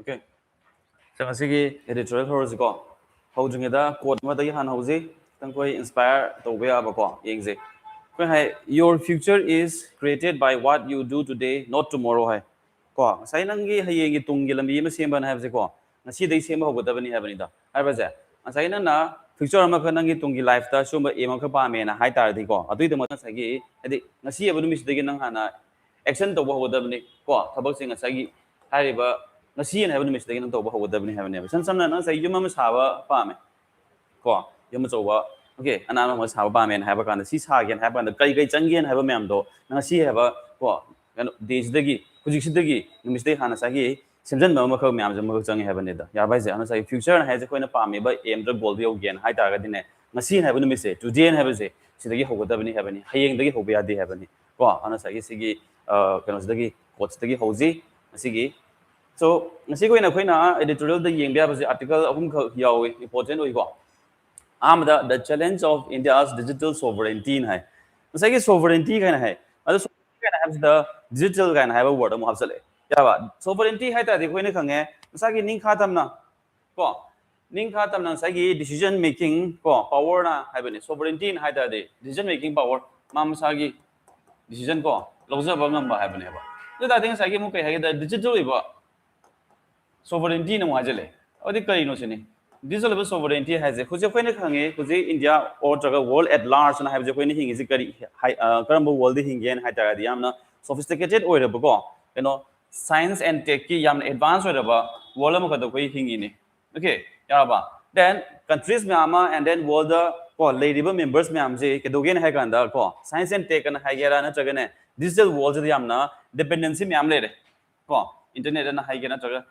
Okay. So asigi editorial horse ko. How jung ida quote ma dai han hauji tang koi inspire to be aba ko yengje. Ko hai your future is created by what you do today not tomorrow hai. Ko sai nangi hayengi tunggi lambi ma semba na habje ko. Ngasi dai semba hogodabani habani da. Hai ba ja. Asai na future ma ka nangi tunggi life ta sumba ema ka pa me na hai tar di ko. Adui de ma sagi adi ngasi aba numis de nang hana action to hogodabani ko thabak sing asagi hai ba ngasi na habani mis de nang to hogodabani habani. San sam na sai yuma ma saba pa me. Ko yuma chowa okay anana ma saba pa me na haba kan si sa gen haba kan kai kai changgen haba me am do ngasi haba ko dej dagi hujik sidagi numis de hana sagi simjan ma kho me am jam kho changi haba ne da ya bai je ana sai future na ha je koina pa me ba aim the goal yo gen hai ta ga dine ngasi haba numis se today na haba se sidagi hogodabani habani hayeng dagi hobe ya de habani ko ana sai sigi kano sidagi coach dagi hoji asigi so ngasi koina koina editorial da yeng bia ba se article ahum kho yawi important oi ko the challenge of India's digital sovereignty hai. Masai sovereignty kind hai. Other sovereignty has the digital kind have a word of Muhabsale. Yeah, sovereignty hai ta dekho ne khange. Masai ning khatam na. Ko ning khatam na sai decision making ko power na hai bani sovereignty hai ta de decision making power. Ma masai decision ko loja ba ngam ba hai bani ba. So that thing sai mu kai hai the digital iba sovereignty na mu ajale. Odi kai no sini. Digital sovereignty has a who's a India or the world at large and have the thing is a current world hingian hatadiamna sophisticated or the science and tech yam advanced or the world of the way hingini. Okay, Yaraba. Then countries mama and then world the lady members mamze, Kedogan Haganda, science and tech and Hagera and digital world of the Yamna, dependency mamled. Internet and high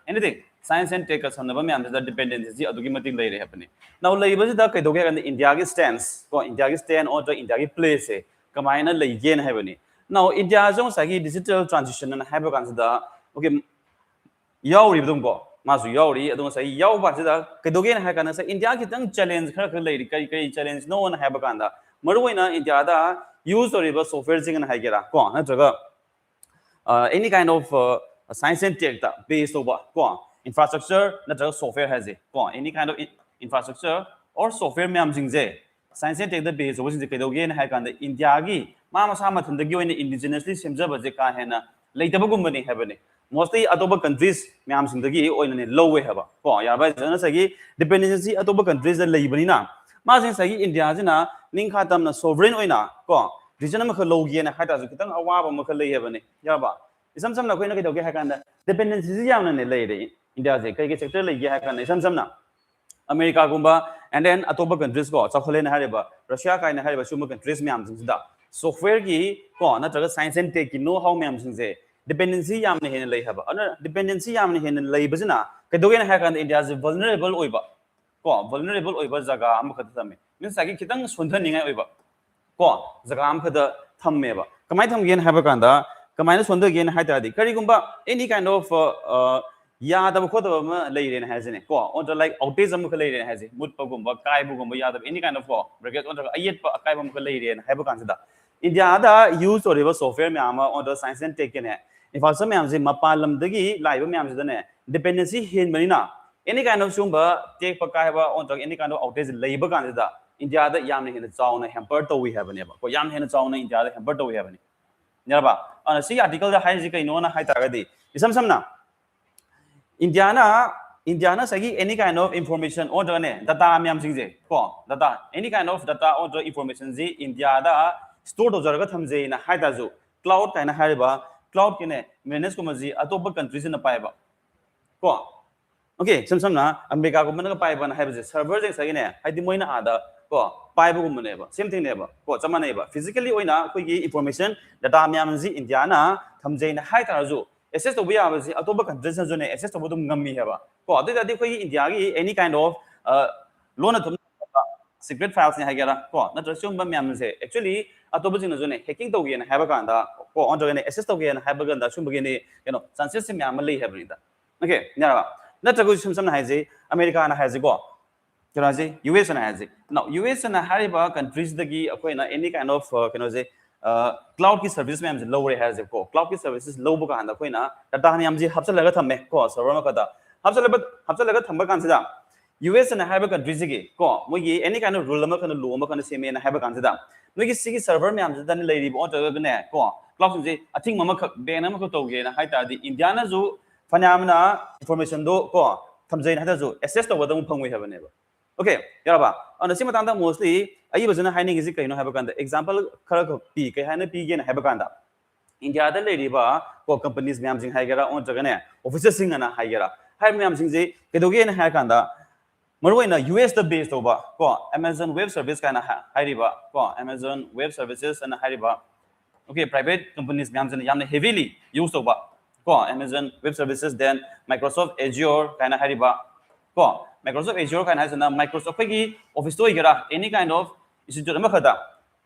anything. Science and tech some of the dependency of the later happening. Now, labels the Kadoga and the India stands, India stand or the India place, combine a Lagan heavenly. Now, India's own digital transition and have consider okay. Yauri don't go. Masu Yauri, I don't say Yaw Bajada, Kadogan Hakana say India can challenge her lady, challenge no one have a ganda. Maruina India use the river software and Hagera. Any kind of science and tech based over infrastructure natural software has it any kind of infrastructure or software science and tech the base over the Kadogan hack on the India mama sama the indigenously semjaba ka hena later company have mostly atoba countries meam sindagi oil in low way have dependency atoba countries the laborina masin sagi India jina ninkatam na sovereign oina region logi and hata kitang awa makale have yaba some na koina ke doge hakanda dependency yamna ne lady India je kai sector le ya hakanda some na America gumba and then atoba countries go chakhole na hareba Russia kai na hareba suma countries myam sing da software ki ko na traga science and tech ki know how myam sing je dependency yamna hen le haba ana dependency yamna hen le bajina ke doge na hakanda India is vulnerable oiba ko vulnerable oiba jaga am khat tame means sagi kitang sondhan ningai oiba ko jaga am khat thamme ba kamai tham gen haba kanda Kamina Swanda again Hatadi. Karigumba, any kind of Yada Kota lady has in it. Or like autism lady has it. Mutpagumba, Kaibugumba Yada, any kind of bracket on a yet Kaibum lady and Habakanzada. In the other use or reverse software Mama on the science and taken it. If also Mamzi Mapalam Digi, live Mamzane, dependency hin Marina. Any kind of Sumba, take Pakaiba on any kind of autism labor candidate. In the other Yamni in the town, Hamperto we have a neighbor. Yam in the town in the other Hamperto we have any. Nyarba ana si article da hai jikai no na hai taradi isam samna Indiana sagi any kind of information or ne data myam singje ko data any kind of data or information ji India da store do jarga thamje na hai da ju cloud kaina hariba cloud kine manage ko maji atopa countries na paiba ko okay samna America ko mana paiba na haiba server jeng sagi ne hai di moina ada ko paiba gum ne ba same thing ne ba ko chama ne ba physically oina koi gi information data myam ji India na thamje na hai ta ju access to bia ba ji atoba countries na ju ne access to bodum ngam mi ha ba ko adu da di koi India gi any kind of loan thum secret files ne ha gera ko na trasum ba myam se actually atoba jing na ju ne hacking to gi na ha ba kan da ko on to ne access to gi na ha ba kan da sum ba gi ne chances se myam le ha ba ni da okay nya ba na tragu sum na hai ji America na hai ji ko US and has it. Now, US and Hariba countries the gi any kind of cloud service lower has it. Cloud services low book and the Quina, the Taniamji Hapsalaga me, course, or Ramakata. hapchalaga thamba kansida US and have a country sigi ko mogi any kind of rule ma kana law ma kana same and have a kansida nogi sigi server me am dan lady bo to ne ko cloud ji I think mama be na ma ko to ge na hai ta di India na zu phanyamna information do ko thamjai na da zu access to wadam phangwe have ne ba okay yaraba ana sima tang da mostly ayi bazana hai ne gi kai no have a kanda example khara ko pi kai hai na pi ge na have a kanda India da lady ba ko companies me am jing hai gara on jaga ne offices sing na hai gara hai me am jing ji ke do ge na hai kanda Marway US the base over ko Amazon Web Service kind of hiriba ko Amazon Web Services and hiriba okay private companies yamne heavily used over ko Amazon Web Services then Microsoft Azure kind of hiriba ko Microsoft Azure kind of has Microsoft ki office to igara any kind of institute ma khada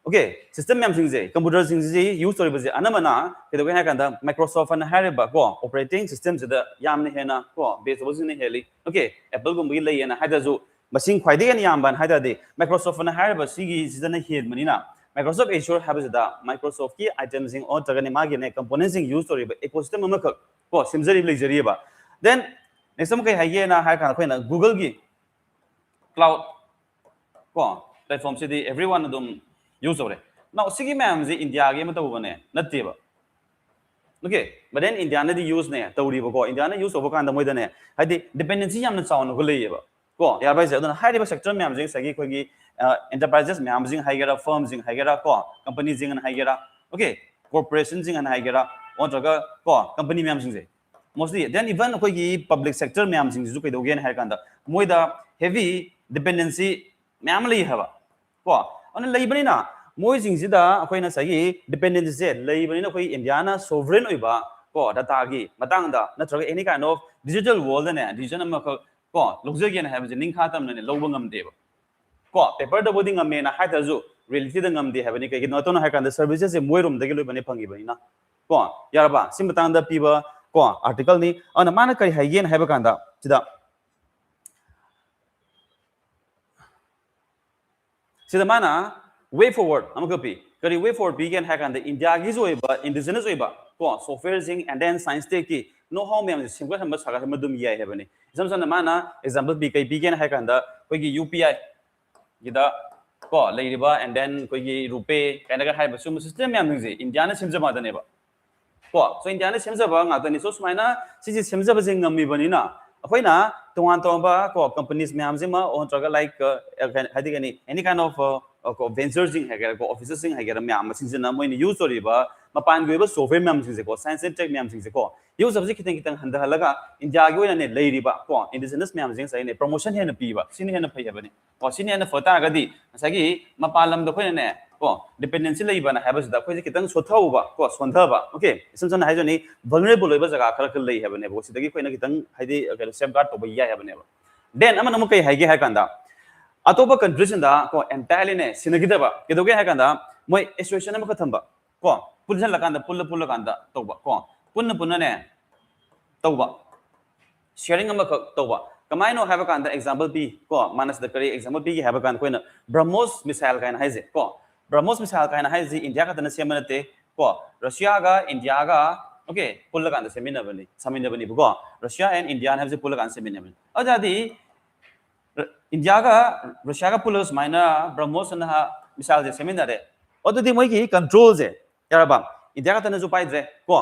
okay system me am sing je computer sing je use story baje anamana ke do ga kanda Microsoft and hiriba ko operating systems da yamne hena ko base was ne heli okay Apple gum gi lai na haida zu machine khwaide ga yam ban haida de Microsoft and hiriba sigi season head manina Microsoft Azure habis da Microsoft ki items in on tagane ma gi ne components in use story ba ecosystem ma ka ko simjari legeri ba then next time kai haye na ha kan khoina Google gi cloud ko platform se di everyone dum use over now sigi ma'am ji India ge mata bane natte ba okay but then India na di use ne tawri ba ko India na use over kan da moi da ne hadi dependency yam na chaw no ko lei ba ko ya bai se aduna high level sector ma'am ji sagi ko gi enterprises ma'am ji hai gara firms ji hai gara ko companies ji hai gara okay corporations ji hai gara on jaga ko company ma'am ji mostly then even ko gi public sector ma'am ji ju kai do gen hai kan da moi da heavy dependency ma'am lei ha ba ko on lei bani na moi jing ji da akoi na sagi dependency se lei bani na koi India na sovereign oi ba ko data gi matang da na traga any kind of digital world ne digital ma ko logje gen ha ba ning kha tam ne lo ba ngam de ba ko paper da bodi ngam me na ha ta ju reality da ngam de ha ba ni kai no to na ha kan da services se moi rom da gi loi bani phangi ba ni na ko yar ba sim matang da pi ba ko article ni ana mana kai ha gen ha ba kan da sida mana way forward amaka pi kari way forward begin hack and the India is way but indigenous way ba ko software sing and then science take ki no how me am simple ham saga ham dum ya he bani samsam mana example bi kai begin hack and the koi gi UPI gida ko leiriba and then koi gi rupe kind of ha ba sum system me am ji India na simja ma da ne ba ko so India na simja ba nga ta ni so smaina si simja ba jing ngam mi bani na akoina tongan ba ko companies me am ji ma on traga like hadi gani any kind of ventures jing ha ko offices jing ha ga me am sing na moi ni use story ba mapan go ba software me am sing ko science and tech me am sing ko use subject kitang handa halaga India gi na ne leiri ba ko indigenous me am sing sai ne promotion he na pi ba sin he na phai ba ni ko sin he na fata ga di sagi mapalam do ko ne ko dependency lei ba na ha ba da ko kitang sothau ba ko sontha ba okay samson ha jo ni vulnerable ba jaga khara khal lei ha ba ne bo sidagi ko na kitang haidi safeguard to ba ya ha ba ne ba then amana mu kai ha ge ha kanda atopa countries da ko entirely ne sinagida ba kedoge ha kanda moi association ma khathamba ko puljan la kanda pulla kanda toba ko punna ne toba sharing ma toba kamai no have kanda example b ko manas da kari example b have kanda ko na BrahMos missile kaina haize ko BrahMos missile kaina haize India ka tana semanate ko Russia ga India ga okay pulla kanda semina bani ko Russia and India have pulla kanda semina bani ajadi India ga Russia ga pulos maina BrahMos na missile je seminar de odo di moi ki control je yaraba India ga tana jo pai je ko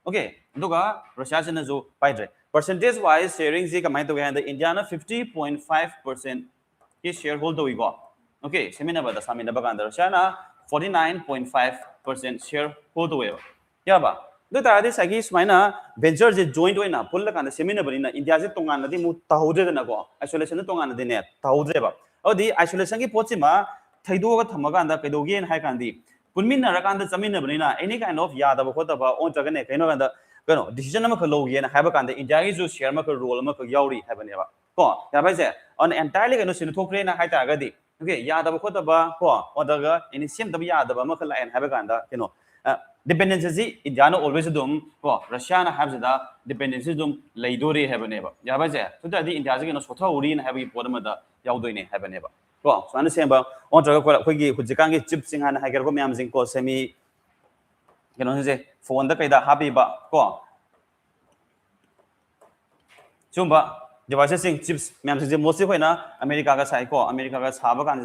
okay duga Russia se na jo pai je percentage wise sharing je kamai to ga the India na 50.5% ki shareholder wi go okay seminar ba da samina ba ga Russia na 49.5% shareholder wi yaraba do ta de sagi smaina venture je joint hoina pulla kan seminar bani na India je tongan na di mu tahudre na ko isolation na tongan na di ne tahudre ba odi isolation ki pochi ma thaido ga thamaga anda kaidogi en hai kan di punmin na ra kan da chamin na bani na any kind of yada ba khota ba on jaga ne kaino kan da kano decision ma khalo ge na hai ba kan da India gi jo share ma ka role ma ka yauri hai bani ba ko ya bai se on entirely kano sin thokre na hai ta ga di okay yada ba khota ba ko on daga any sim da yada ba ma khala en hai ba kan da kino dependency India no always dum ko Russia na have da dependency dum leidori have ne ba ya ba je to da di India ji no sotha uri na have gi podam da yaudoi ne have ne ba ko so an sem ba on traga ko gi hujikang gi chip sing han ha ger ko myam sing ko semi kino je phone da kai da happy ba ko Sumba devices sing chips myam sing mostly hoina America ka sai ko America ka saba kan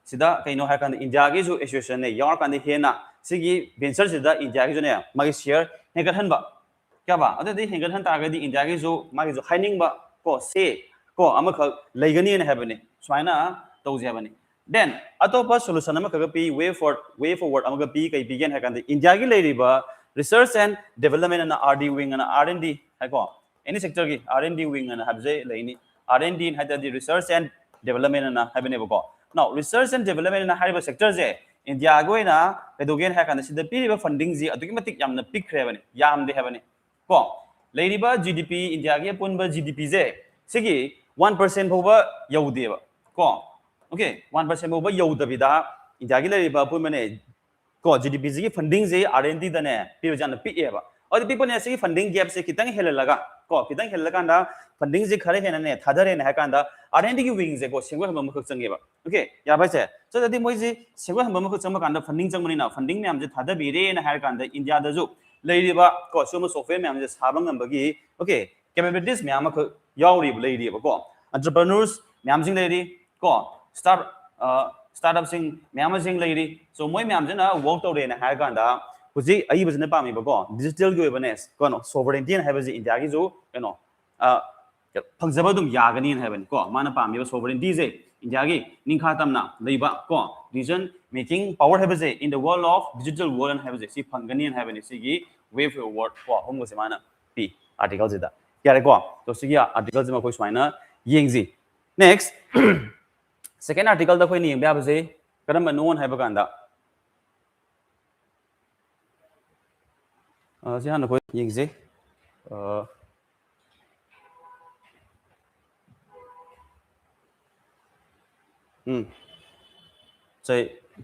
sida kaino ha kan India gi ju association ne yar kan hena sigi venture sida India gi ju ne magi share hegat han ba kya ba ade di hegat han ta ga di India gi ju magi ju haining ba ko se ko ama kha leigani ne habani swaina tawje habani then atopa solution ama ka pi way forward ama ka pi kai begin ha kan India gi leiriba research and development and R&D wing and R&D ha ko any sector ki R&D wing and have say like R&D had the research and development and have been able now research and development and have sector je India go na education ha kan the period funding ji automatic yam na pick revenue yam de have ni ko lady ba GDP India ge pun ba GDP je sigi 1% bova yaudi ba ko okay 1% bova yaudi da India ge lady ba pun mane ko GDP ji funding je R&D da ne period jan pick e ba और people ने ऐसे funding gap से कितना hello लगा को कितना hello लगा ना funding से खरे है ना ने थादर है ना कांदा R&D की wing से को सिंगल हम मुख चंगे बा ओके या भाई से so यदि मोई जी सिंगल हम मुख चंग कांदा funding चंग मनी ना funding में हम जे थादर बिरे ना है कांदा इंडिया दा जो लेरी बा को सुम software में हम जे साबंग हम बगी ओके capabilities में हम को यावरी लेरी बा को entrepreneurs में हम जिंग लेरी को startup सिंग में हम जिंग लेरी so मोई में हम जे ना work तो रे ना है कांदा Kuzi ayi bazne pami ba ko digital go evanes ko no sovereignty and have India gi jo no phangjaba dum yagani and have ko mana pami ba sovereignty je India gi ningkha tamna leiba ko region making power have in the world of digital world and have si phangani and have si gi way forward ko hom se mana p article je da kya ko to si gi article je ma koi swaina yeng ji next second article da koi ni yeng ba ba je karam ba non have kan da si han ko yeng je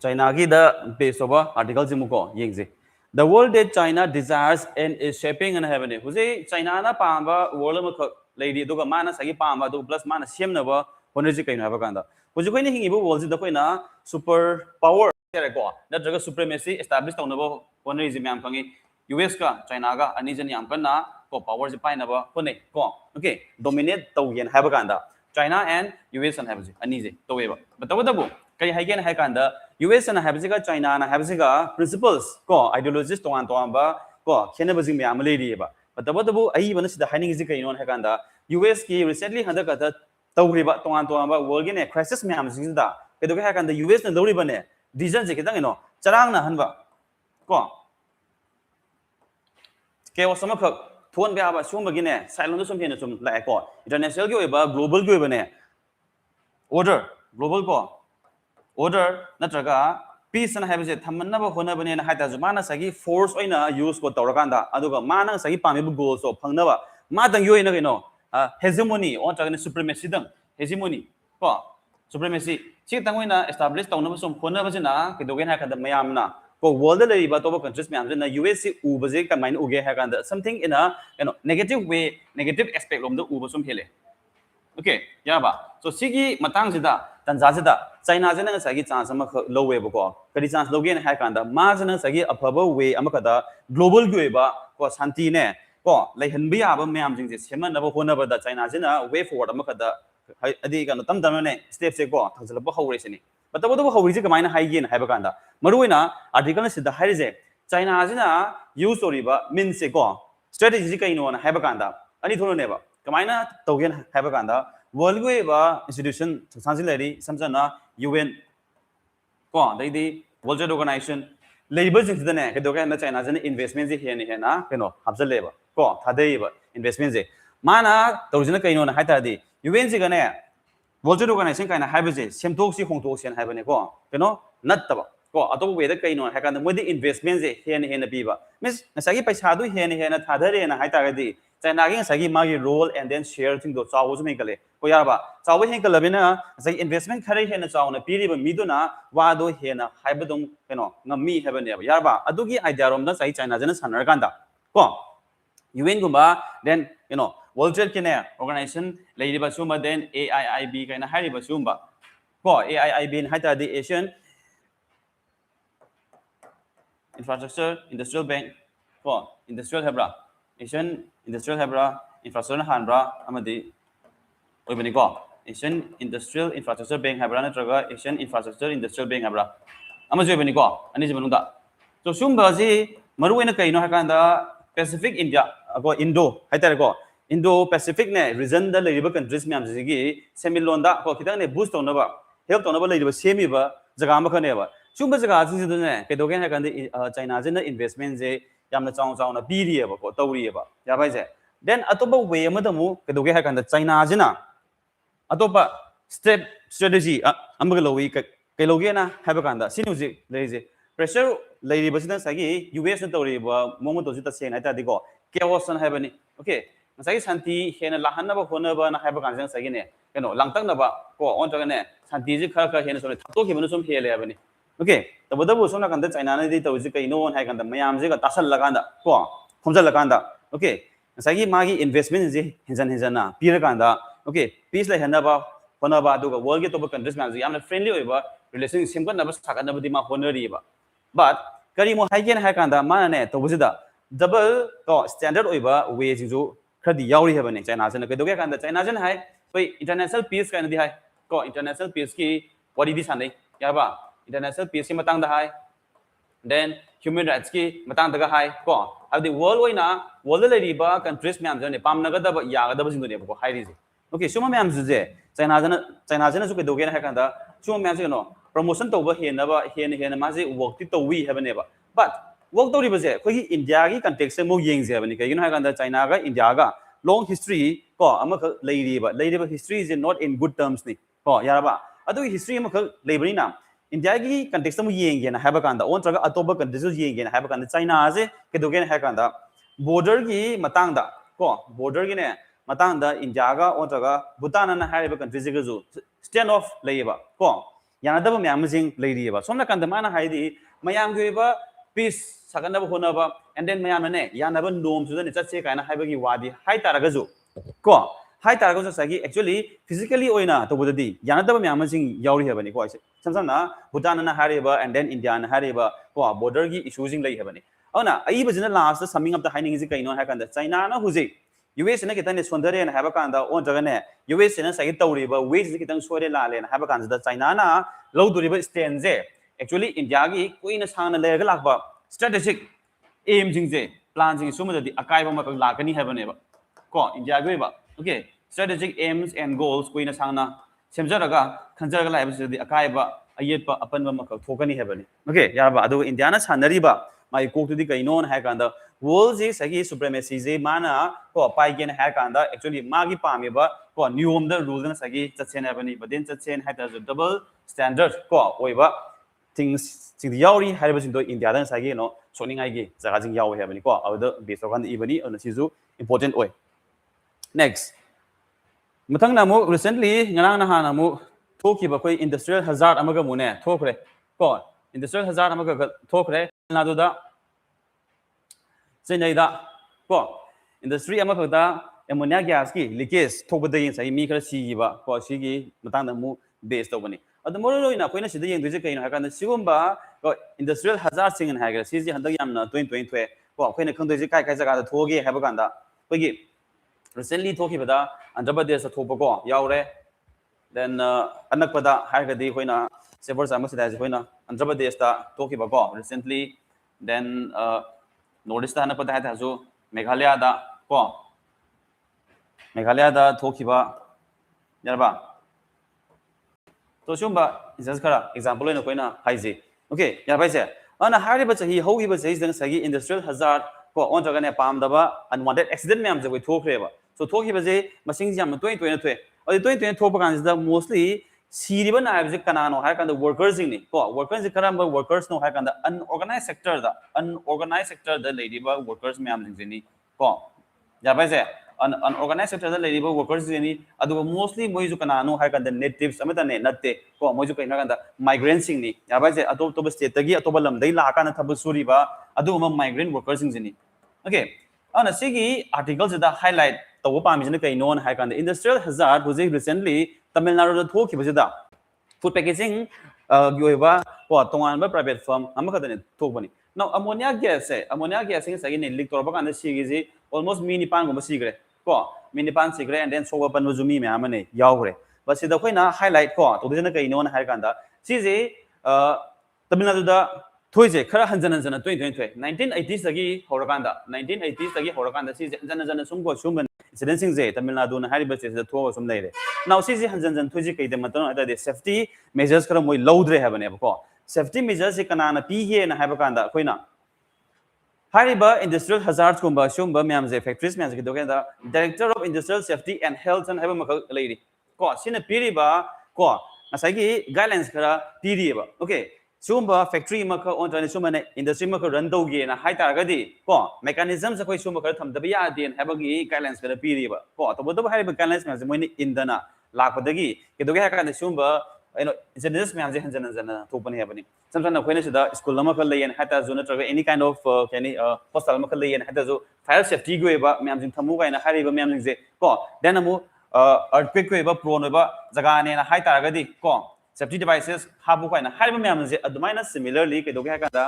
China ki the base of article jimuko yeng je the world that China desires and is shaping and heaven huze China na pamba world ma lady do ga mana sagi pamba do plus mana sem na ba honeji kaino ha kanda huze koi ni hingi bo world da koi na super power ko na jaga supremacy establish tawna ba honeji myam kangi US ka China ga ani jan yam kana ko power je pai na ba hone ko okay dominate taw yen ha kanda China and US and have ani je to we ba bataw kai haigen hai kanda US and have ga China na have ga principles ko ideologies to an ba ko khena bazing me amale ri ba bataw ai ban sida haining ji kai non ha kanda US ki recently handa ka taw ri ba to an ba world ne crisis me am ji da ke do ha kanda US na lo ri ba ne decision je kitang no charang na han ba ko ke wa sama khak thon ba ba sum ba gi ne silent sum phen sum la ko international gi ba global gi ba ne order global ko order natraga peace and have thamanna ba hona bane na haita mana sagi force oina use ko tawrakanda aduga mana sagi pami bu goal so phangna ba ma dang yoi na kino hegemony on traga supremacy dang hegemony ko supremacy chi tangoina establish tawna ba som hona ba jina ke dogen ha kada mayam na ko world le riba to ba countries mayam jina USC u ba je ka main uge ha kanda something in a negative way negative aspect lom da u ba som hele okay ya ba so sigi matang sida tanza sida China jana sagi chance ama low way ko kadi chance low gen ha kanda ma jana sagi aphaba way ama kada global gi ba ko santi ne ko lai han bi aba myam jing je seman na ba hona ba da China jana way forward ama kada adi kan tam tam ne step se ko thajal ba hawre se ni bataw do hawri je kamaina hai gen ha ba kanda maruina article sida hai je China jana use story ba min se ko strategy kai no na ha ba kanda ani thono ne ba kamaina togen ha ba kanda world go ba institution sanjil lari samjana UN ko dai World Trade Organization labor jing da ne ke do ka na China jana investment je he ne na ke no habjal le ba ko thadei ba investment je mana tawjina kai no na haita di UN je ga ne World Trade Organization kai na ha ba je semtok si hongtok sen ha ba ne ko ke no nat ta ba ko atop we da kai no ha ka na mo di investment je he ne bi ba means na sagi paisa du he ne na thadare na haita ga di China gi sagi magi role and then share thing do chawo ju me kale ko ya ba chawo he kala bina sagi investment khare he na chawo na piri ba mi do na wa do he na haiba dum keno ngami he ba ne ba ya ba adu gi idea rom da sagi China jana sanar kan da ko UN gumba then World Trade Organization lady ba suma then AIIB kaina hari ba sumba ko AIIB in haita the Asian Infrastructure Industrial Bank ko industrial hebra Asian Industrial Hebra infrastructure hanbra amadi oibani ko Asian Industrial Infrastructure Bank habra natraga Asian Infrastructure Industrial Bank habra ama joibani ko ani je manungda so sumba ji maru ena kaino hakanda Pacific India ko Indo haitare ko Indo Pacific ne region da leiriba countries myam ji semilonda ko kitang ne boost tonaba help tonaba leiriba semi ba jaga ma khane ba sumba jaga ji ji ne ke dogen hakanda China je na investment je yamna chang chang na biri ba ko tawri ba ya bai je then atoba way ma da mu ke dogen hakanda China je na atoba step strategy amaga lowi ke logi na haba kanda sinuji leije pressure leiri basida sagi US na tawri ba momo to jita sen aita diko chaos na haba ni okay sagi santi hena lahanna ba khona ba na haba kan sagi ne keno langtang na ba ko on to ne santi ji khara khara hena so to ke banu som hele haba ni okay tabada bu somna kanda China na di tawji kai no on hai kanda mayam ji ga tasal laganda ko khomjal laganda okay sagi magi investment ji hinjan na pira kanda okay peace la hena ba hona ba do ga world ge to ba countries man ji amna friendly oi ba relationship simple na ba sakan na ba di ma honori ba but kari mo haigen hai kanda mana ne to bujida double to standard oi ba way ji jo khadi yauri ha bane China jana ke do ge kanda China jana hai koi international peace ka na di hai ko international peace ki wadi di sanai ya ba international peace ki matang da hai then human rights ki matang da ga hai ko abdi world oi na world le ri ba countries myam jane pam na ga da ba ya ga da ba jing do ne ko hai ri ji okay suma myam je China jana su ke do ge hai kanda suma myam je no promotion to ba hen na ba hen ma je work ti to wi ha bane ba but work to ri ba je khoi India gi context se mo yeng je bane ke you know ha kanda China ga India ga long history ko ama kha lei ri ba history is not in good terms ni ko ya ba adu history ma kha lei bani na India gi context mo yeng ge na ha ba kanda on traga atoba context yeng ge na ha ba kanda China je ke do ge ha kanda border gi matang da ko border gi ne matang da India ga on traga Bhutan na ha ba country je ga zo stand off lei ba ko yana da ba myam jing lei ri ba somna kanda mana ha di mayam ge ba peace sakan da ba hona ba and then mayam ne yana ba norm su ne chat che kai na ha ba gi wadi hai tara ga zo ko hai tara ga zo sa gi actually physically oina to bu di yana da ba myam jing yauri ha ba ni ko sam sam na Bhutan na ha re ba and then India na ha re ba ko border gi issue jing lei ha ba ni auna ai ba jina last summing up the hiding is kai no ha kan da China na hu ji US na kitang ne sondare na haba kanda on jaga ne US na sa gitawri ba ways kitang sore la le na haba kanda da China na low duri ba stand je actually India gi koi na sang na le ga lak ba strategic aim jing je plan jing suma di akai ba ma la kani haba ne ba ko India gi ba okay strategic aims and goals koi na sang na semjara ga khanjara ga la ba di akai ba ayet ba apan ba ma ka thokani haba ne okay ya ba adu India na sanari ba mai kok tu di kai non ha kanda world is sagi supremacy je mana ko pai gen ha kanda actually magi pami ba ko niom the rule na sagi chachen ha bani badin chachen ha ta double standard ko oi ba things sing yauri ha ba jin do India dan sagi no soning ai gi jaga jing yaw ha bani ko awda base kan ibani on sizu important oi next mathang na mu recently ngarang na ha na mu thoki ba koi industrial hazard amaga mu ne thokre ko industrial hazard amaga thokre na do da Chennai da ko industry ama khada ammonia gas ki leakage thokbada yin sai mi khara si gi ba ko si gi matang da mu base to bani adu mo lo ina koina sida yeng duje kaino ha kan sigumba ko industrial hazard sing ha ga si ji handak yamna 2023 ko koina khang duje kai kai jaga da thoge ha ba kan da ko gi recently thoki bada Andhra Pradesh thopa ko yaure then anak pada ha ga di koina sever sama sida ji koina Andhra Pradesh ta thoki ba ko recently then Notice the Hanapata Hazu, Meghalaya da ko Meghalaya da Tokiba Yarba. So Shumba is as example in a Koina Haisi. Okay, Yabaise. On a Harry but he how he was saying Sagi industrial hazard ko on Jagana Palm Daba unwanted accident names with Tokreva. So Toki was a machine jam 2023 or the 2023 is the mostly Siriban Ibs Canano hack on the workers in it. Workers the workers no hack on the unorganized sector, the ladybug workers mamlings in it. Japaise, unorganized sector, the ladybug workers in it, other mostly Moizu Canano hack on the natives, Amatane, Nate, Moizu and the migrants in it. Japaise, Atoba State, the Atobalam, they lack on a Tabasuriba, Aduma migrant workers in it. Okay, on a Sigi articles that highlight the Wopam is a known hack on the industrial hazard was recently. Tamil Nadu thoki bajida food packaging gyoiba ko tongan ba private firm amaka dane thokbani now ammonia gas is again leak torba kan sigiji almost mini pan go sigre ko minipan sigre and then so pan buzumi me amane yaure but sida khoina highlight ko to dena kai non har kanda si je Tamil Nadu da thoije khara hanjan hanjan 2020 1980s dagi horakanda 1980s dagi horakanda si hanjan hanjan sum ko sum incident sing je Tamil Nadu na hari bache da tho sum leire now si je hanjan hanjan thoije kai de matan ada de safety measures khara moi loudre ha bane ko safety measures se kana na pi he na ha ba kanda khoina Hariba industrial hazards kumba shumba myamze factories myamze kidogenda director of industrial safety and health and haba makal lady ko sina piriba ko asagi guidelines khara piriba okay shumba factory maka on tane shumane industry maka run doge na hai taragadi ko mechanisms akoi shumba khara thamdaba ya den haba gi guidelines khara piriba ko to bodo hariba guidelines myamze moini indana lakpadagi kidoge ha kana shumba incidents myamze hanjana hanjana thopani habani sometimes akhoi na sida school lama khal leyen hata zo na traga any kind of hostel lama khal leyen hata zo fire safety go eba myamjing thamu ga na hariba myamjing je ko then amu earthquake go eba prone eba jaga ne na hai taragadi ko safety devices habu ko na hariba myamjing je adumaina similarly ke doge ha kada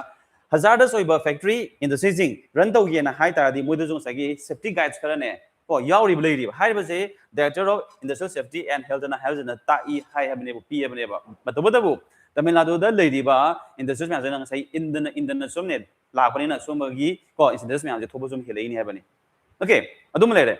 hazardous oiba factory in the seizing run to ge na hai taradi moidu jong sagi safety guides khara ne ko yauri blai hariba je director of industrial safety and health na ta I hai habne bu pi habne ba matabu Tamil Nadu da lady ba industries myam jana sai indana somne la pani na somagi ko industries myam je thobo som helai ni habani okay adum lere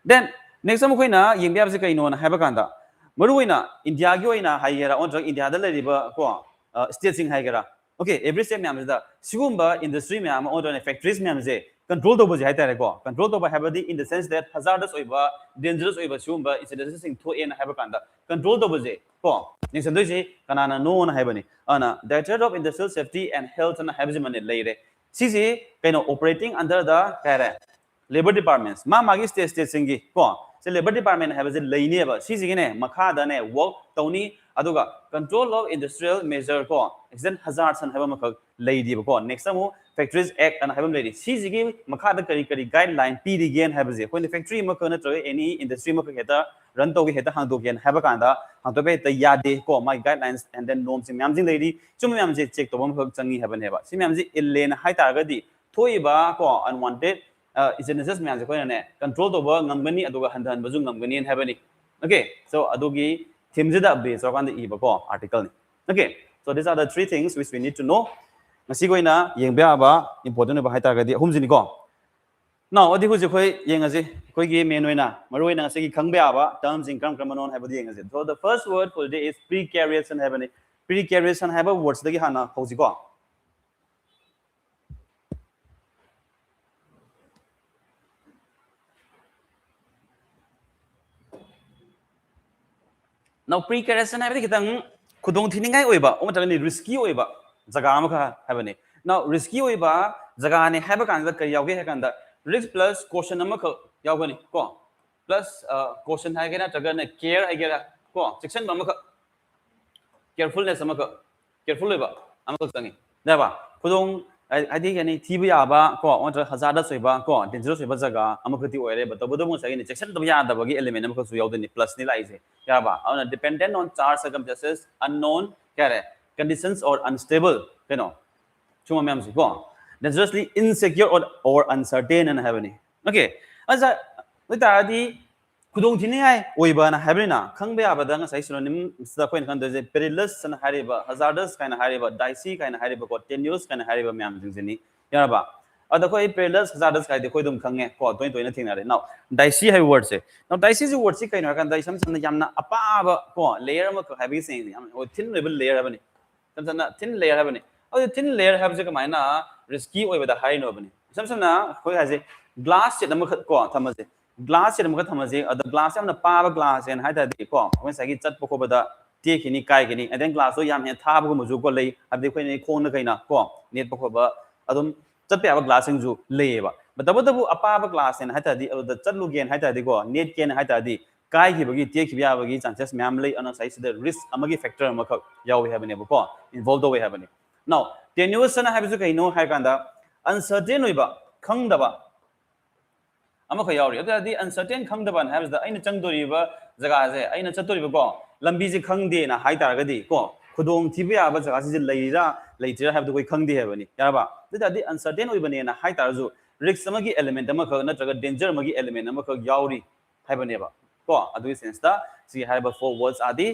then next time koina yengbiab je kai no na haba kanda maru oina India gi oina hai gera on India da lady ba ko state sing hai gera okay every state myam da sigumba industry myam on factories myam je control to bujai tare ko control to habadi in the sense that hazardous oiba dangerous oiba sumba incidents sing tho en haba kanda control to bujai ko ning sandoi je kanana no na habani ana director of industrial safety and health na habji mane leire sisi kaino operating under the kare labor departments ma magi state singi ko se labor department habji leine ba sisi ne makha da ne work tawni aduga control of industrial measure ko accident hazards and haba makha leidi ba ko next time factories act and habam lady sisi gi makha da kari guideline pd gen habji ko factory makha na tro any industry makha heta run to heta hang do gen haba kanda hang to be ta yade ko my guidelines and then norms myam jing lady chum myam je check to bam khak changi haban heba si myam ji ille na hai tar ga di thoi ba ko unwanted incidences myam je ko ne control to ba ngamgani aduga handan baju ngamgani habani okay so adugi theme je da base or kan the e ba ko article ni okay so these are the three things which we need to know ngasi ko ina yengbya ba important ba hai tar ga di hum jini ko now adi hu je khoi yengaji khoi gi main oina maroi na se gi khangbe aba terms in kram kramanon have the yengaji so the first word for today is precarious and have any precarious and have a words dagi hana hoji ko now precarious and have the kitang khudong thiningai oiba o matani risky oiba jaga ma kha have any now risky oiba jaga ne have kan da kari yauge ha kan da risk plus caution nama ka yaugani ko plus caution hai gena taga na care hai gera ko section nama ka carefulness nama ka careful ba ama ka sangi da ba khudong I think any thiba ya ba ko on hazardous ba ko dangerous ba jaga ama ka ti oire ba tabu mo sai ni section to ya da ba gi element nama ka su yaudani plus ni lai se ya ba on dependent on char circumstances unknown kare conditions or unstable chuma myam si ko dangerously insecure or uncertain and have any okay asa with adi khudong thiningai oiba na have na khangbe abada nga sai synonym sa coin kan de perilous and hariba hazardous kind of hariba dicey kind of hariba ko tenuous kind of hariba myam jingni yaraba ada koi perilous hazardous kai de koi dum khange ko toin na thingna re now dicey hai word se now dicey is word se kai na kan dai sam yamna apa ba ko layer ma ko have saying o thin level layer abani sam thin layer abani o thin layer have je ka maina risky oiba da high no bani sam na khoi ha je glass se nam ko thamaje glass se nam ka thamaje ada glass am na pa ba glass en hai da di ko when sai gi chat po ko ba da te kini kai kini and then glass so yam he tha ba ko mu ko lei adi khoi ni khong na kai na ko net po ko ba adum chat pe ba glass sing ju lei ba bu apa ba glass en hai da di da chat lu gen hai da di ko net ken hai da di kai ki ba gi te ki ba gi chances myam lei ana sai se the risk amagi factor am ka yaw we have ne ba ko involved we have ne now tenuous na have kai no hai kan da uncertain oiba khangdaba ama kha yauri adi uncertain khangdaba have the aina changdori ba jaga je aina chatori ba ko lambi ji khangde na hai tar ga di ko khudong thiba ya ba jaga ji leira leitira have the koi khangde have ni ya ba adi uncertain oiba ne na hai tar ju risk amagi element amakha natraga danger amagi element amakha yauri haibaneba ko adu sense da si haiba four words are the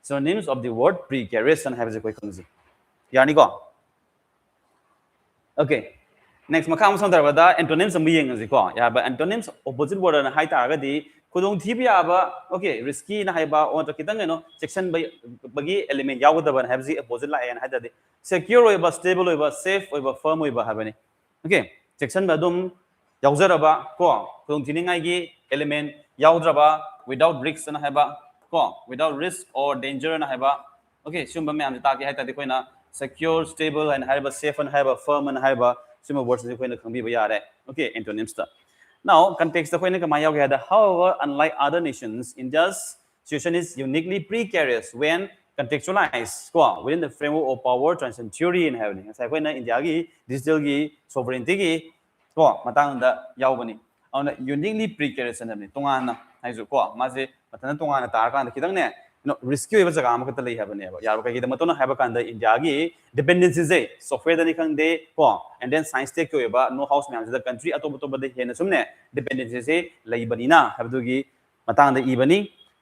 synonyms of the word precarious and have koi khangji yani ko okay next makha am samdar bada antonyms am yeng ji ko ya ba antonyms opposite word na hai ta ga di kudong thibi aba okay risky na haiba on to kitang section bagi element yawda ban have the opposite la and hada di secure oiba stable oiba safe oiba firm oiba habani okay section ba dum yawzaraba ko kudong thiningai gi element yawdraba without risks na haiba ko without risk or danger na haiba okay sumba me am ta ki hai ta di koina secure stable and haiba safe and haiba firm and haiba sumba words ni koina khangbi ba yare okay antonyms ta now context the koina kama yaw ga however unlike other nations India's situation is uniquely precarious when contextualized ko within the framework of power transition theory in having sai koina India gi digital gi sovereignty gi ko matang da yaw bani on uniquely precarious and tongan na haizu ko ma se matana tongan na tar kan kidang ne risky oiba jaga ma kata lei habane ba yar ka gida matona haba kan da India gi dependencies e software da ni khang de ko and then science tech ko oiba no house man the country atop atop da hena sumne dependencies e lei bani na habdu gi matang da ibani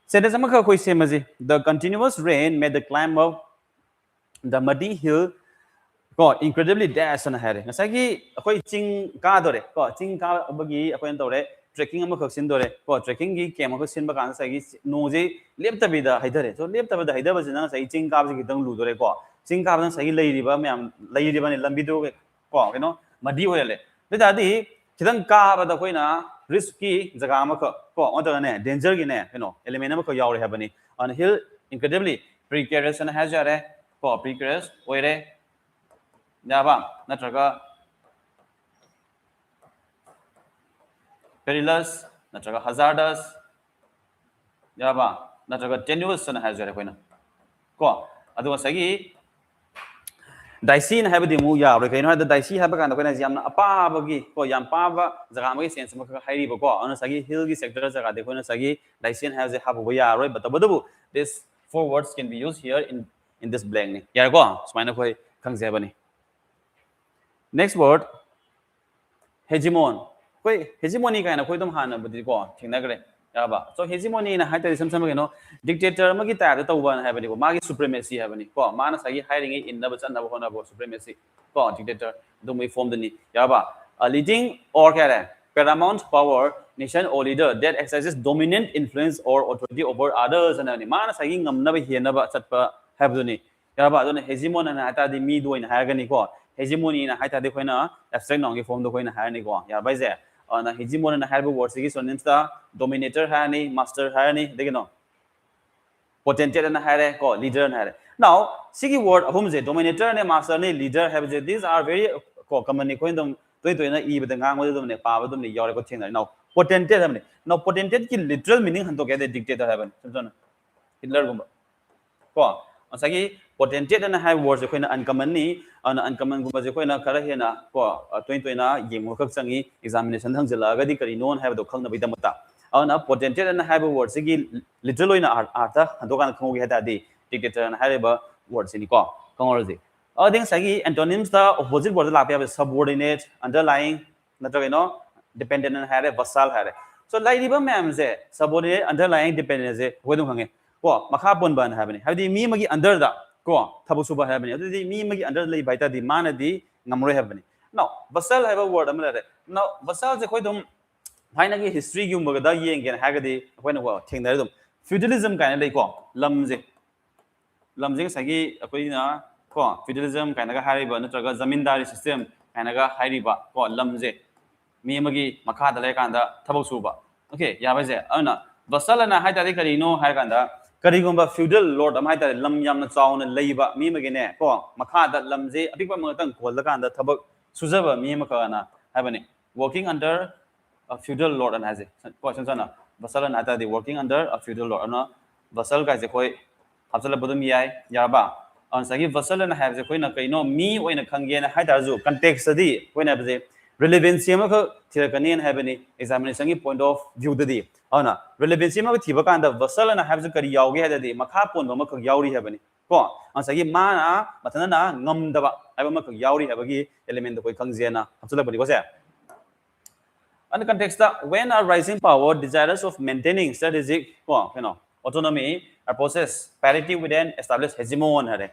said as amaka koi semaji the continuous rain made the climb of the muddy hill ko incredibly dash and hare ngasai gi akoi ching ka dore ko ching ka bagi akoi tore trekking ama khak sin dore ko trekking gi kem khak sin ba kan sai gi no je lepta bi da haidare so lepta ba da haidaba jina sai ching ka ji gitang lu dore ko ching ka ba sai lei ri ba myam lei ri ba ni lambi do ko kino madi hoyale da di kitang ka ba da koina risky jaga ama kha ko on ne danger gi ne element ama kha yaw re ha bani on hill incredibly precarious and has jare ko precarious oire ba natraga perilous natraga hazardous ba natraga tenuous na hazard koina ko adu sagi dicey na habdi mu ya re kaino da dicey haba kan koina jamna apa bagi ko yam pa ba jaga ma sense ma hairi ba ko ana sagi hill gi sector jaga de koina sagi dicey has a habu ya roi batabu this four words can be used here in this blank ni ya ko smaina koi khangje bani next word hegemon koi hegemony kaina koi dum hana budi ko thingna gre ya ba so hegemony na haita sam sam ke dictator ma gi ta da tawba na habani ko magi supremacy habani ko mana sagi hiring in na bachan na hona bo supremacy ko dictator dum we form the ni ya ba a leading or kare paramount power nation or leader that exercises dominant influence or authority over others and ani mana sagi ngamna ba hiena ba chatpa habduni ya ba don hegemon na ata di mi doin ha gani ko hegemony na haita de koina abstract nong gi form do koina ha ni ko ya ba je na hegemony na have words gi synonyms ta dominator ha ni master ha ni de no potentate na ha re ko leader na ha re now sigi word ahum je dominator ne master ne leader have je these are very ko common ni koin dum toi na I ba ngang mo dum ne pa ba dum ne yore ko thing now potentate ha ne now potentate ki literal meaning han to ke de dictator ha ban samjona Hitler gum ko asagi potentate na have words ko na uncommon ni an uncommon gum je ko na khara he na ko toi na yeng mo khak changi examination thang jala ga di kari non have do khang na bi damata ana potentate na have words gi literal na artha hando kan khong gi hata di dictator na have words ni ko kongor ji ading sagi antonyms the opposite word la pa subordinate underlying na dependent na have vassal have so lai di ba ma'am je subordinate underlying dependent je ko dum khange ko makha pon ban ha bani habdi mi magi under da ko thabu suba ha bani adi mi magi under lai baita di mana di ngamroi ha bani now vassal have a word amla re now vassal je koi dum haina gi history gi umba da yeng gen ha ga di koi na ko thing da dum feudalism kind lai ko lam je sagi akoi na ko feudalism kind ga hari ba natraga zamindari system kind ga hari ba ko lam je mi magi makha da lai kan da thabu suba okay ya ba je ana vassal na ha ta di kari no ha kan da karigumba feudal lord am haita lam yamna chauna leiba mi magine ko makha da lamje apikpa mangtang kol da kan da thabak sujaba mi makha na habani working under a feudal lord and has it ko sana vassal na ta di working under a feudal lord ana vassal ga je koi habsala bodum yai ya ba an sagi vassal na have je koi na kaino mi oina khangge na haita ju context di koi na bje relevancy ma kha thirakani and habani examination gi point of view di ana relevancy ma thiba kan da vassal na have kari yawge ha da makha pon ma khak yawri ha bani ko ansagi ma na mathana na ngam da ba ai ma khak yawri ha bagi element koi khangje na habsala bani ko se the context that when a rising power desirous of maintaining strategic autonomy are possess parity with an established hegemon hare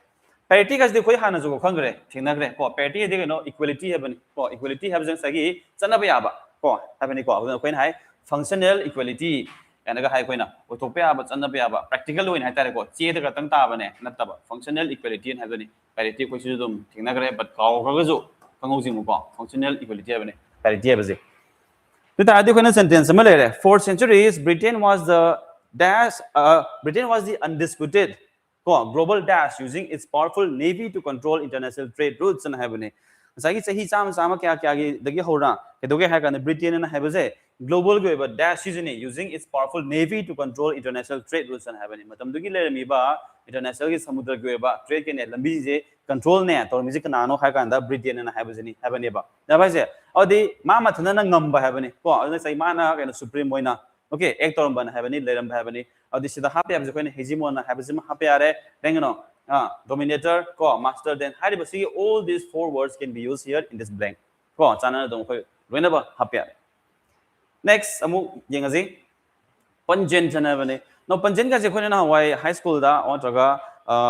parity kas de khoi hana jo khangre thinagre ko parity de equality hebben ko equality have jang sagi chanaba yaba ko habani ko khoi hai functional equality and ga hai koina othokpe aba chanaba yaba practical oin hai tare ko che de tang ta bane nataba functional equality and habani parity ko chu dum thinagre but kaw ga jo kangau jing ko functional equality habani parity habaje the sentence for centuries Britain was the undisputed global dash using its powerful navy to control international trade routes and heaven Britain and global dash using its powerful navy to control international trade routes and heaven international trade control ne to music nano Britain and heaven mama thana ngamba habani ko sai mana kind supreme moina okay ek torom ban habani leram habani this is the happy have ko hegemon habism happy are then dominator ko master then haribasi all these four words can be used here in this blank ko chana dong ko whenever happy are next amu yengaji panjen chana bane no panjen ga je ko na why high school da on traga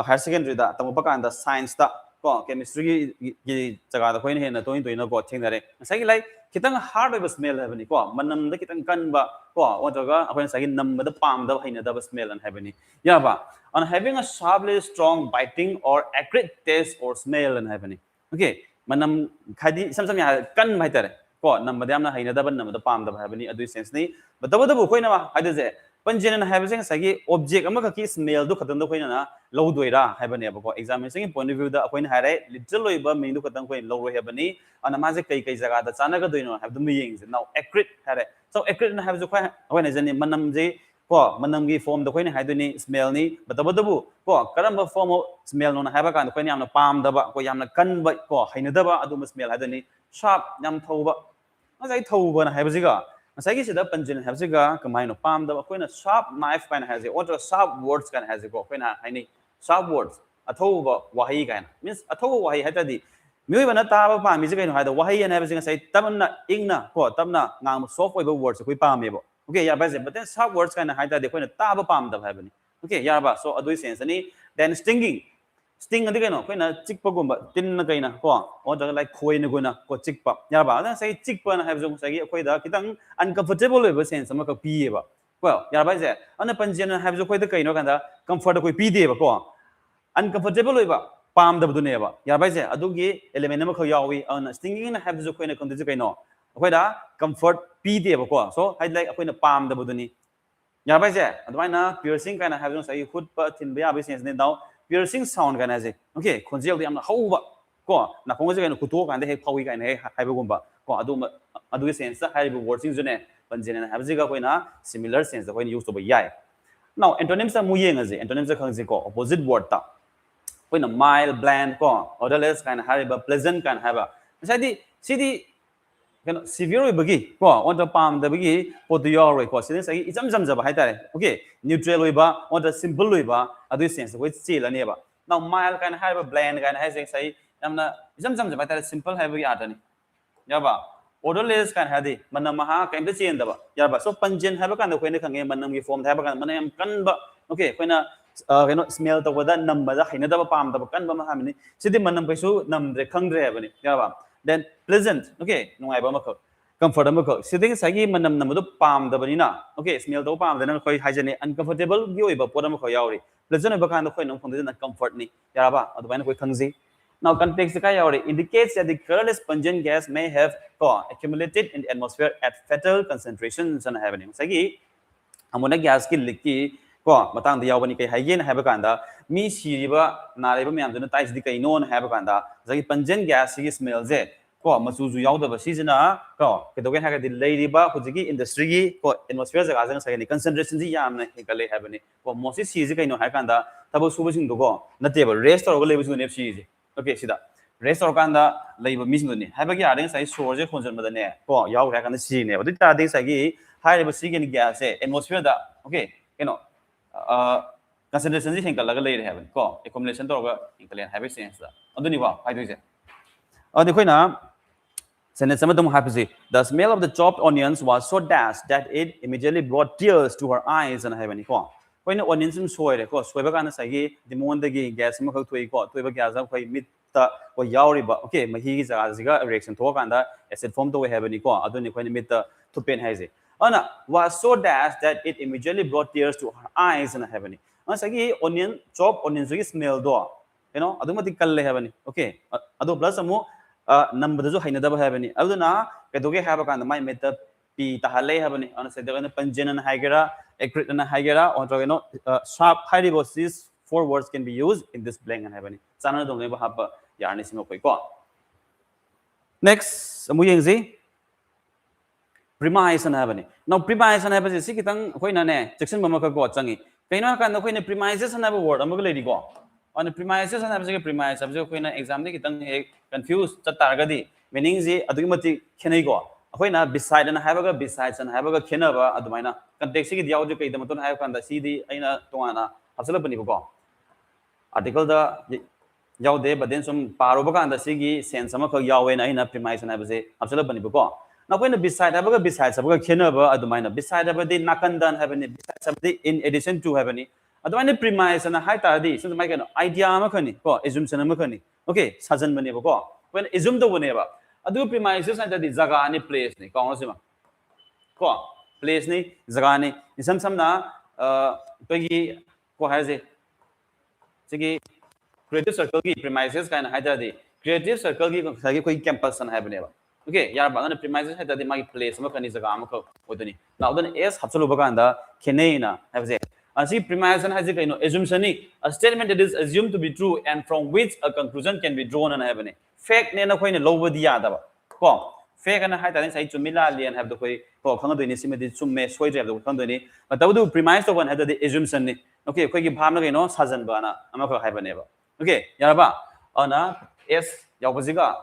higher secondary da tamu pakan da science da ko chemistry gi jaga da koin hena toin toin ko thinare sai like kitang hard of smell habani ko manam da kitang kan ba ko otaga apon sai nam da pam da haina da smell and habani ya ba on having a sharply strong biting or acrid taste or smell and habani okay manam khadi sam ya kan mai tare ko nam da yamna haina da ban nam da pam da habani adu sense ni but da koina ba haida je panjen have sagi object amaka ki smell du khatam da koina na low doira habani ba examination point of view da koina hare literal loiba mean du khatam koin low ro habani ana ma je kai jaga da chana ga doino have the meaning now acrid hare so acrid na have jo koina jani manam je ko manam gi form da koina haiduni smell ni but da bu ko karamba form of smell no na have kan koina yamna pam da ba ko yamna kan ba ko haina da ba adu smell haiduni sharp yam thauba ai thauba na have jiga Masagi sida panjin have siga kamaino palm the koina sharp knife kind has it or sharp words kind has it ko koina haini sharp words athoba wahi kind means athoba wahi hatadi mui bana ta ba mi siga no hada wahi and have siga sai tamna ingna ko tamna ngam soft over words koi palm ebo okay yeah but then sharp words kind hada de koina ta ba palm da habani okay yeah ba so adui sense ni then sting adi kaino koina chikpa gumba tin na kaina ko or like khoi na guna ko chikpa ya ba na sai chikpa na have jong sai khoi da kitang uncomfortable we sense ma ka pi ba well ya ba je ana panjen have jo khoi da kaino kan da comfort koi pi de ba ko uncomfortable we ba pam da bu ne ba ya ba je adu gi element ma kho yawi ana stinging na have jo khoi na kon de kaino khoi da comfort pi de ba ko so I like khoi na pam da bu ni ya ba je adwai na piercing kind have jong sai khut pa thin ba ya sense ne now piercing sound kan ase okay khonjel di amna hauba ko na khong je kan kuto kan de he phawi kan he haiba gumba ko adu sense hai bu words june panjen na have jiga koina similar sense da koina use to ba yai now antonyms mu yeng ase antonyms khang je ko opposite word ta koina mild bland ko odorless kan haiba pleasant kan haiba sidi kan severe bagi ko on the palm da bagi podior ko sin sai ijam jam jaba hai tare okay neutral ba on the simple ba adu sense ko chill ane ba now mild kan hai ba bland kan hai sai namna ijam jam jaba tare simple hai bagi atani ya ba odorless kan hadi manam ha kan da chen da ba ya ba so panjen hai ba kan ko ne khange manam gi form hai ba kan manam kan ba okay ko na smell to da nam ba da haina da ba palm da ba kan ba ma ha ni sidi manam kai su nam re khang re ba ni ya ba then pleasant okay nungai ba ma ko comfortable ko sitting sagi manam nam do palm da bani na okay smell do palm da na khoi haijane uncomfortable gi oi ba podam ko yauri pleasant ba kan khoi nang khong da comfort ni ya ba adu ba na khoi khangji now context ka yauri indicates that the colorless pungent gas may have accumulated in the atmosphere at fatal concentrations and happening sagi amona gas ki likki ko matang da yawani kai hayen ha ba kan da mi siriba nariba myam duna tais di kai non ha ba kan da sagi pungent gas ki smell je ko masu ju yaw da ba sijina ko ke dogen ha ga di leiriba hujigi industry gi ko atmosphere jaga jang sagi ni concentration ji yam na he kale ha ba ni ko mosi si ji kai no ha kan da tabo suba sing do ko nate ba rest or go lebu su ne si ji okay sida rest or kan da leiba mi sing do ni ha ba gi adeng sai so je khonjan ma da ne ko yaw ha kan si ne ba di ta ding sagi ha ba si gi ni gas je atmosphere da okay concentration ji hengkal laga lei re haben ko accumulation to ga hengkal habi sense da aduni ba hai doi je adi khoina Sentence sama dum happy. The smell of the chopped onions was so dashed that it immediately brought tears to her eyes and heaven. Ko koina onions sim soire ko soiba kana sagi demon dagi gas ma khak thui ko toiba gas am khoi mit ta ko yauri ba okay ma hi gi jaga jiga reaction tho kanda acid form to heaven ko aduni koina mit ta to pen haise ana was so dashed that it immediately brought tears to her eyes and heaven. Ana sagi onion chopped onions gi smell do adumati kalle heaven. Okay ado plus amu number जो है ना दब है बनी अब तो ना कदोगे है बकान माय में तब पी तहले है बनी अन से दगन पंजन न है गेरा एक्रेट न है गेरा और तो sharp high these four words can be used in this blank and है बनी साना दोंगे बहा प यार निस में कोई को next मु यंग जी premise न है बनी now premise न है बनी सी कितंग कोई ना ने सेक्शन बम का को चंगी कहीं ना कान कोई ने premises न है word अमग ले दी को on the premises and abject premise subject ko na exam de kitang confused cha targadi meaning ji adu mati khenai go akoina beside na haibaga besides na haibaga khenaba adumaina context gi diaw de kai da maton hai kan da si di aina tongana hapsala bani ko article da yaw de baden sum paro ba kan da si gi sense ma ko yawe na aina premise na baje hapsala bani ko na koina beside haibaga besides haibaga khenaba adumaina beside haibaga de nakandan haibani besides haibaga in addition to haibani अदवाने premise ना हाई तादी सुन माय कनो idea मा खनि को एजुम्पशन मा खनि ओके साजन बने बको when assume तो बने बा अदु प्रीमाइसेस ना तादी जगह ने प्लेस ने कौन से मा को प्लेस ने जगह ने सम ना तोगी को है जे क्रिएटिव सर्कल की प्रीमाइसेस का ना हाई तादी क्रिएटिव सर्कल की कोई कैंपस ना है बने बा ओके यार बाने प्रीमाइसेस है तादी मागी प्लेस मा खनि जगह मा को ओदनी नाउ देन एस हबसलो बकांदा खेने ना है जे premise has a assumption, a statement that is assumed to be true and from which a conclusion can be drawn and happen. Fact ne na koi ne lower the other. Ko fact and high talent say to Milali and have the koi ko kang do ni simedi summe soi jab do kang do ni. But the premise one had the assumption ni. Okay, koi ki bham na no sajan bana ama ko happen eba. Okay, yaraba. Ana s yaw baziga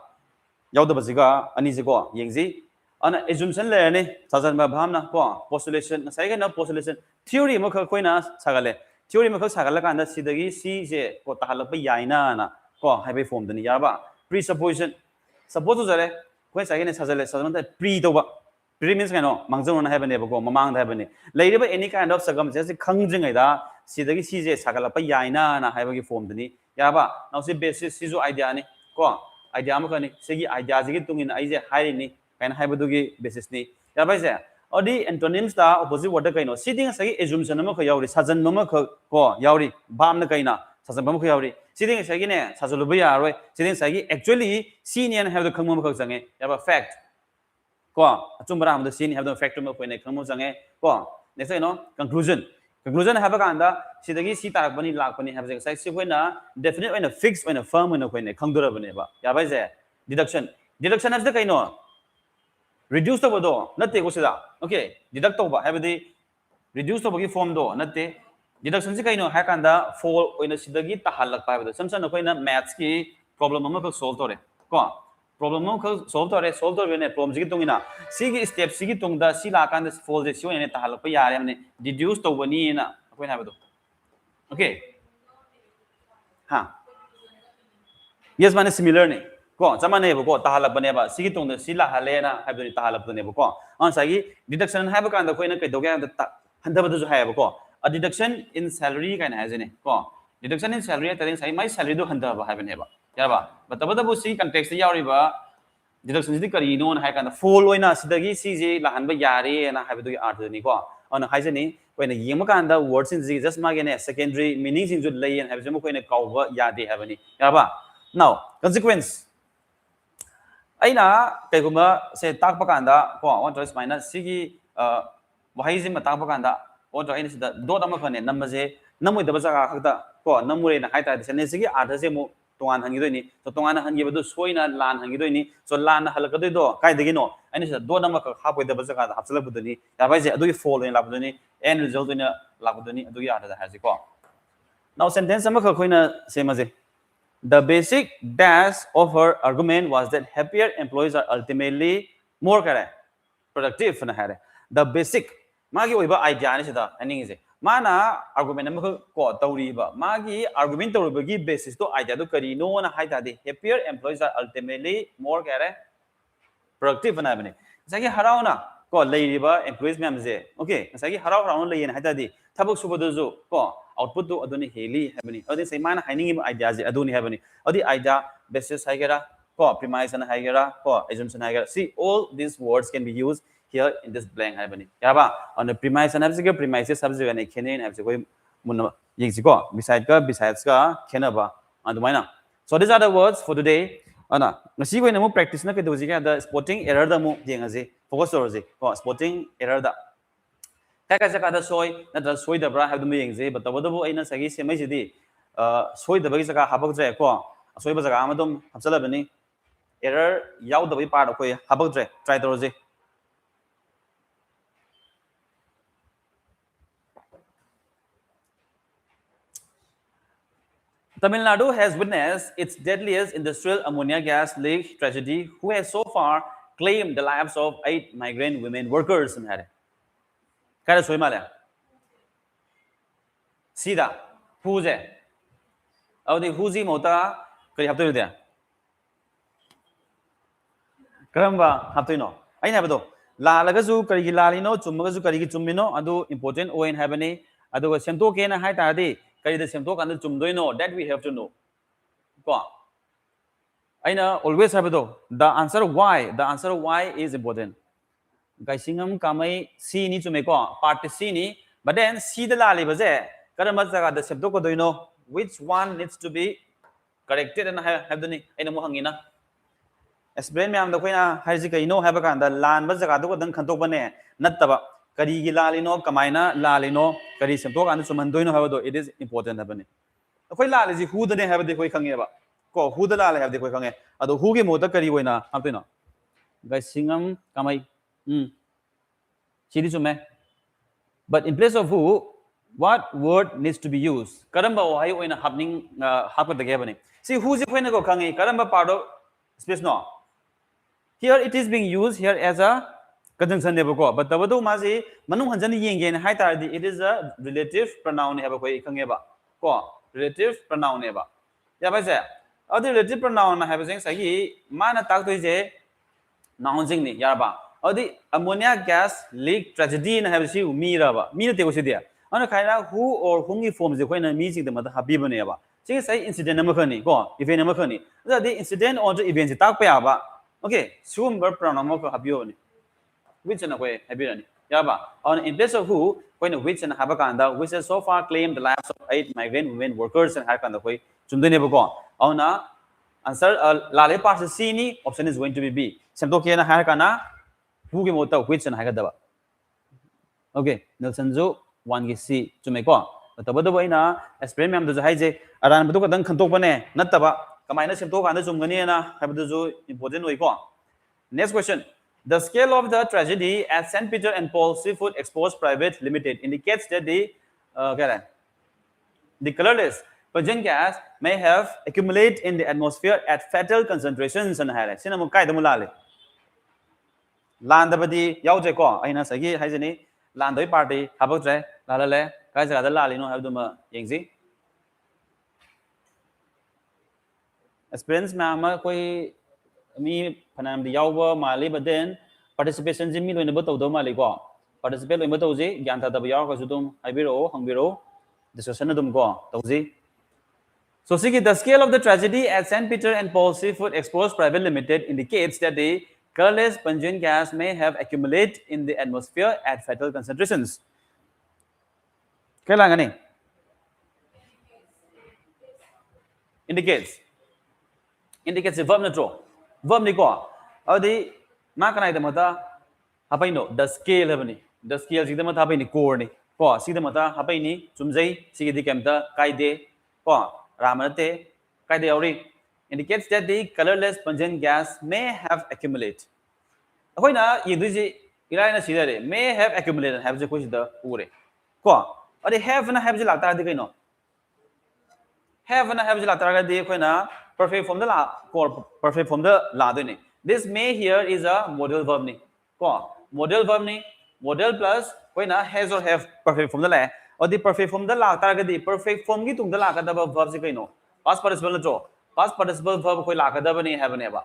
yaw da baziga ani jigo yengji. Ana assumption le ne sajan ba bham na ko postulation sai ga na postulation theory ma kha koina sagale theory ma kha sagala kan da sidagi si je ko tahalak pa yaina na ko haibe form dani yarba presupposition suppose jare koi sai ne sagale sajan ta pre to ba pre means kano mangjong na haibane ba ko mamang da haibane leiba any kind of circumstance khangjingai da sidagi si je sagala pa yaina na haiba gi form dani yarba now si basis si jo idea ni ko idea ma kani segi idea ji gi tungin ai je hai ni kain haibadu gi basis ni yarba je odi antonyms da opposite word kaino sitting sagi assumption ma ko yauri sajan ma ko yauri bam na kaina sajan ma ko yauri sitting sagi ne sajulu ba yaroi sitting sagi actually seen and have the khangma ma ko jange yaba fact ko achumra am the seen have the fact ma ko ne khangma jange ko next conclusion have ka anda sidagi si tarak bani lak bani have the sai si ko na definite and fixed and firm and ko ne khangdura bane ba yaba je deduction has the kaino reduce the do natte ko sida okay deduct to ba habadi reduce to bagi form do natte deduction se kaino ha kanda fall oina sidagi tahalak pa habada samsana koina maths ki problem ma ko solve tore ko problem ma ko solve tore ne problem ji tungina si gi step si gi tungda si la kanda fall je si oina tahalak pa yare ne deduce to bani na koina habado okay ha yes mane similar ne ko zamane ba ko tahalak bane ba sigi tong si la halena habri tahalak bane ba ko on sagi deduction ha ba kan da koina kai doge da handa ba du ha ba ko a deduction in salary kan ha jene ko deduction in salary ta sai mai salary do handa ba ha bane ba ya ba ba bu si context ya ri ba deduction si kari no ha kan da full oina sidagi si je la han ba yare na ha ba du art ni ko on ha jene koina yema kan da words in just ma gene secondary meanings in ju lay and ha jemu koina kaw ba ya de ha bani ya ba now consequence aina kaiguma se takpa kanda ko on choice minus sigi wahai jim takpa kanda on to aina sida dot ama khane namaje namoi da baja khakta ko namure na haita sene sigi artha se mu tongan hangi doi ni to tongan hangi bedu soina lan hangi doi ni so lan halaka doi do kai degi no aina sida dot ama kha hapoi da baja ka hapsala budu ni ya bai je adu fall ni labu ni end result ni labu ni adu ya artha ha ji ko now sentence ama kha khoina se maje the basic dash of her argument was that happier employees are ultimately more productive na hare the basic magi oiba idea ni sida ani je mana argument am ko tauri ba magi argument tauri gi basis to idea do kari no na haita de happier employees are ultimately more productive na bani sai ki harau na ko leiriba employees myam je okay sai ki harau harau lein haita di thabuk suba du ju ko output du aduni heli habani adi sai mana haining idea je aduni habani adi idea basis haigera ko premise na haigera ko assumption haigera see all these words can be used here in this blank habani yaba on the premise and habse premises subject ne khene habse koi mun yingsi ko besides ka khena ba adumaina so these are the words for today ana ngasi koi namu practice na ke doji ka the spotting error da mu yengaje focus orji ko spotting error da kai jaka da soi na da soi da bra have the yingje but the bu aina sagi semai jidi soi da bagi jaka habak jai ko soi ba jaka amadum hapsala bani error yaw da bai part koi habak jai try toroji Tamil Nadu has witnessed its deadliest industrial ammonia gas leak tragedy, who has so far claimed the lives of 8 migrant women workers in Hare. Kada soy malaya. Sida, who's it? Oh, the who's mota, kari hapto there. Karamba, hapto no. I never do. La lagazu, kari lalino, chumagazu, kari chumino, adu important o in habane, adu semto kena hai tadi. The symptom and the chumdoino that we have to know. I always have to the answer why is important. Gaisingam kamai see ni to make part C ni, but then see the lali baze. Karamazaga the symptom do you know which one needs to be corrected and have the muhangina. Explain me am the quina Hazika no have a the land bazagado than cantopane, nataba. Kari lalino kamaina lalino kari semtok and sumandoino have it is important happening. Koi lal is who the have the koi kangeba. Ko who the lal have the koi kange. Ado who ge mota kari wina apino. Guys singam kamai chidi sume. But in place of who, what word needs to be used? Karamba why wina happening happen the gabani. See who's the go kange karamba part of space no. Here it is being used here as a conjunction never go, but the Wadu Mazi, Manu Hanjani Yin, high tide, it is a relative pronoun have a way kangeba. Ko relative pronoun never. Yabaza. Other relative pronoun have a saying Sagi, Mana Takto is a noun zingni, Yaba. Or the ammonia gas leak tragedy and have you Miraba, Mina Teosidia. On a kind of who or whom he forms the when I'm meeting the mother Habibaneva. Say say incident Namakani, go, if in Namakani. The incident or the events Takpayaba. Okay, soon verb pronoun for Habioni. Which in a way, Habirani. Yaba. On in place of who, when which and Habakanda, which has so far claimed the lives of 8 migrant women workers and Hakanda way, Chundanebugon. On answer Lale part C, option is going to be B. Samtokiana Hakana, Hugimota, which and Hagadaba. Okay, Nelsonzo, one C to make on. But the Badawina, as premium to the Haje, Aran Baduka Duncan Topane, Nataba, Kamina Samtoka and the Zumganiana, have the zoo important way. Next question. The scale of the tragedy at St. Peter and Paul Seafood Exports Private Limited indicates that the colorless pungent gas may have accumulated in the atmosphere at fatal concentrations and highlights. Sinamukai the Mulale. Landabadi Yaujeko, Aina Sagi, Hazini, Landoi Party, Habotre, Lalale, Kaisa the Lalino have the Yingzi. Experience Mama Koi. Me Panam the Yawa, Mali, but then participation in me when about the Maligo. Participate in Matozi, Ganta the Yaka Zudum, Ibiro, Hungiro, the Sosanadum go, Tozi. So, see the scale of the tragedy at St. Peter and Paul Seafood Exports Private Limited indicates that the colorless pungent gas may have accumulated in the atmosphere at fatal concentrations. Kelangani indicates a verb natro. Verb ni ko adi ma kanai da mata hapai no the scale habani the scale sida mata hapai ni core ni ko sida mata hapai ni chumjai sigi kemta kaide ko ramate kaide yauri indicates that the colorless pungent gas may have accumulated akoina yidiji ilaina sida may have accumulated have je ko sida ure ko adi have na have je lagta di kaino have na have je lagta di akoina perfect form the la or perfect form the la doing. This may here is a modal verb ni. Ko modal verb ni modal plus when has or have perfect form the la or the perfect form the la target the perfect form ki tung the la ka da verb se kaino past participle na jo past participle verb koi la ka da ba ni have never.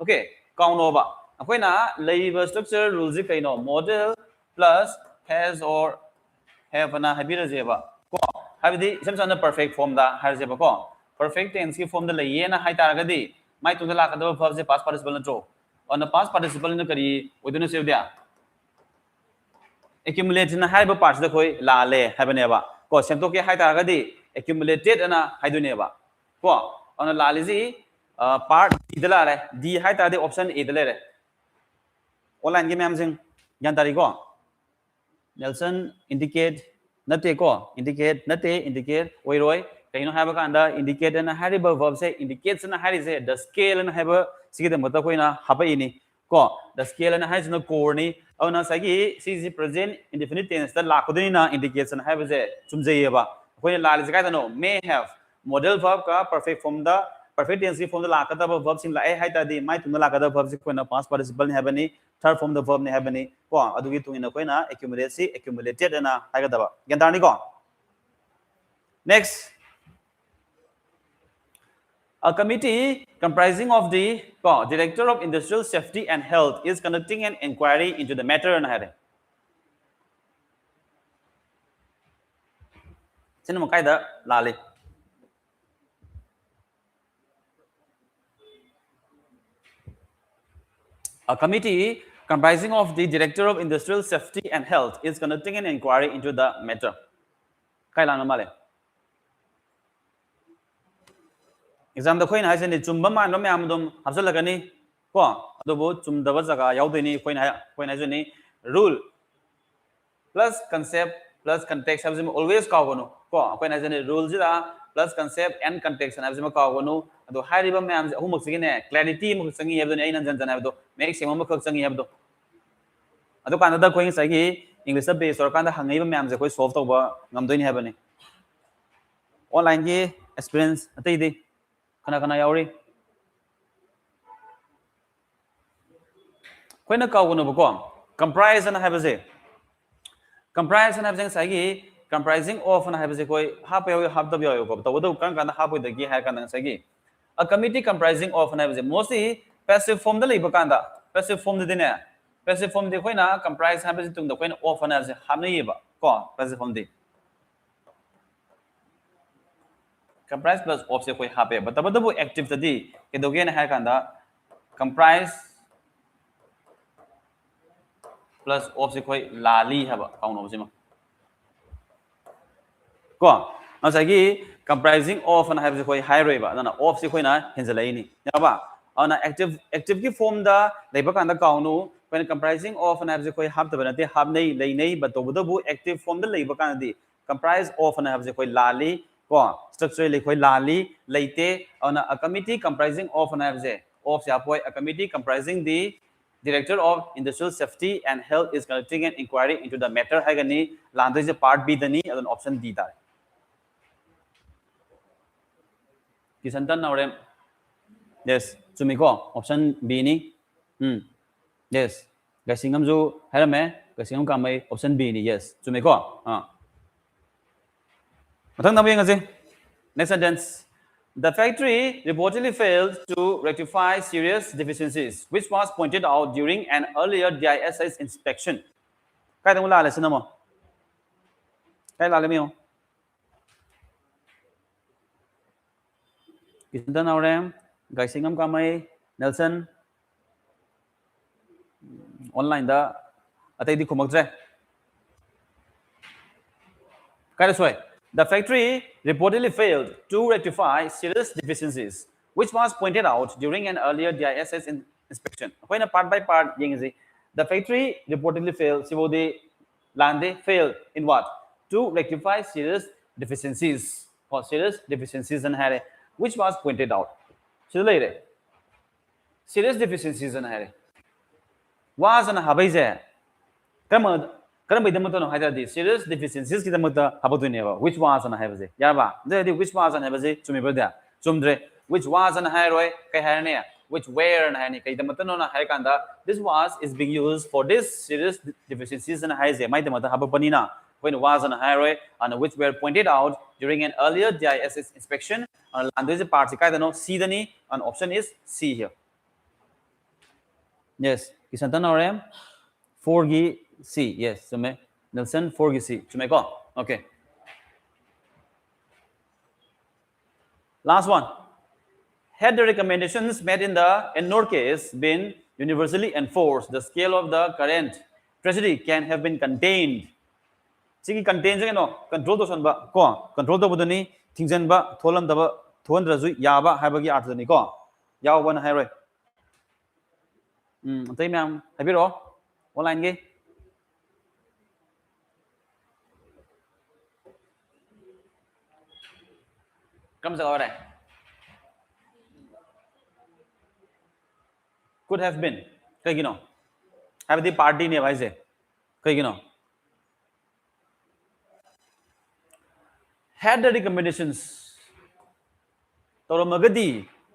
Okay, count over. ꯑꯩꯈꯣꯏꯅ ꯂꯩꯔꯤꯕ structure rules ꯀꯩꯅꯣ model plus has or have ꯑꯅ ꯍꯥꯏꯕꯤꯔꯁꯦꯕ ꯀꯣ ꯍꯥꯏꯕꯗꯤ ꯏꯁꯝ ꯁꯝꯅ perfect formꯗ ꯍꯥꯏꯔꯁꯦꯕꯀꯣ perfect tense ꯀꯤ formꯗ ꯂꯩꯌꯦꯅ ꯍꯥꯏꯇꯥꯔꯒꯗꯤ ꯃꯥꯏ ꯇꯨꯡꯗ ꯂꯥꯛꯀꯗꯕ verbꯁꯦ past participle ꯅꯠꯇ꯭ꯔꯣ ꯑꯗꯨꯅ past participle ꯅ ꯀꯔꯤ ꯑꯣꯏꯗꯣꯏꯅꯣ ꯁꯦꯕꯗꯤ accumulate ꯅ ꯍꯥꯏꯕ part ꯁꯤꯗ ꯑꯩꯈꯣꯏ ꯂꯥꯜꯂꯦ ꯍꯥꯏꯕꯅꯦꯕ ꯀꯣ ꯁꯦꯝꯗꯣꯛꯀꯦ ꯍꯥꯏꯇꯥꯔꯒꯗꯤ accumulated ꯑꯅ ꯍꯥꯏꯗꯣꯏꯅꯦꯕ ꯀꯣ ꯑꯗꯨꯅ ꯂꯥꯜꯂꯤꯁꯤ part D ꯗ ꯂꯥꯜꯂꯦ D ꯍꯥꯏꯇꯥꯔꯗꯤ option A ꯗ ꯂꯩꯔꯦ online ꯒꯤ ꯃꯌꯥꯝꯁꯤꯡ ꯒ꯭ꯌꯥꯟ ꯇꯥꯔꯤꯀꯣ Nelson indicate nate ko indicate nate indicate oiroi kaino haiba kanda indicate na hariba verb se indicates na hari se the scale na haiba sigi da mata koina haba ini ko the scale na hai na core ni auna sagi si present indefinite tense da lakudini na indicates na haiba se chumjaiye ba koina lal se kaida no may have modal verb ka perfect form da perfect tense form da lakada verb sing la hai ta di mai tum da lakada verb se koina past participle ni haba ni third form the verb ne habani ko adugi tungina koina accumulate si accumulated na hagadaba gandani ko next a committee comprising of the director of industrial safety and health is conducting an inquiry into the matter na hare sinama kaida lali a committee comprising of the director of industrial safety and health is conducting an inquiry into the matter kailana male exam da khoina haise ni chumba man lo myam dum hapsal lagani ko adobo chumdaba jaga yaudini khoina haise ni rule plus concept plus context have always kawono ko khoina haise ni rule jira plus concept and context have kawono ado hairiba myam ahum sigine clarity mu sangi hebdo ni aina janjana hebdo make sema mu khak sangi hebdo ado kana da khoi sagi english da base or kana hangai ba myam je khoi solve toba ngamdoi ni hebani online gi experience atai di kana kana yauri koina kawono ba ko comprise na hebase comprise na hebase sagi comprising of na hebase koi half half da yo ko to kan kana half da gi ha kana sagi a committee comprising of na hebase mostly passive form da leiba kanda passive form da ne passive form de koina comprise hebase tung da koina of na hebase hamnai ba ko passive form de comprise plus of se koi hape but tabu active tadi kedoge na ha kanda comprise plus of se koi lali haba kauno sima ko asagi comprising of na have se koi high roi ba na of se koi na henjalai ni ya ba ana active ki form da leiba kanda kauno when comprising of na have se koi hab tabana te hab nei lei nei but tabu active form da leiba kanda di comprise of na have se koi lali ko structurally koi lali leite ana a committee comprising of na have se of se apoi a committee comprising the director of industrial safety and health is conducting an inquiry into the matter hagani landai je part b dani adon option d ta kisantan naure yes chumiko option b ni yes gasingam ju harame gasingam kamai option b ni yes chumiko mathang namu yengase next sentence the factory reportedly failed to rectify serious deficiencies which was pointed out during an earlier DISS inspection kai tang la le sinamo kai la le mio kisantan naure gasingam kamai Nelson online da atai di khumakjre kai soi the factory reportedly failed to rectify serious deficiencies which was pointed out during an earlier DISS inspection when part by part yengzi the factory reportedly failed sibodi lande failed in what to rectify serious deficiencies or serious deficiencies and hare which was pointed out chilere serious deficiencies and hare was an habaise kama karam idamata no haida di serious deficiencies ki damata habadune ba which was an habaise ya ba the which was an habaise chumi ba da chumdre which was an hairoi kai haine which were an haine kai damata no na hai kanda this was is being used for this serious deficiencies and haise mai damata habapani na when was an hairoi and which were pointed out during an earlier DISS inspection and this part kai da no c dani and option is c here Yes, kisantan orem 4 C. Yes, sume. Nelson 4 C. Sume ko. Okay. Last one. Had the recommendations made in the Ennor case been universally enforced, the scale of the current treasury can have been contained. Sigi contain jeng no control to son ba ko control to budani thingjan ba tholam da ba thon razu ya ba ha ba gi art ni ko yaw ban hai roi tai myam hai bi ro online gi kam sa ore could have been kai gi no have the party ne bhai se kai gi no had the recommendations तौरमगदी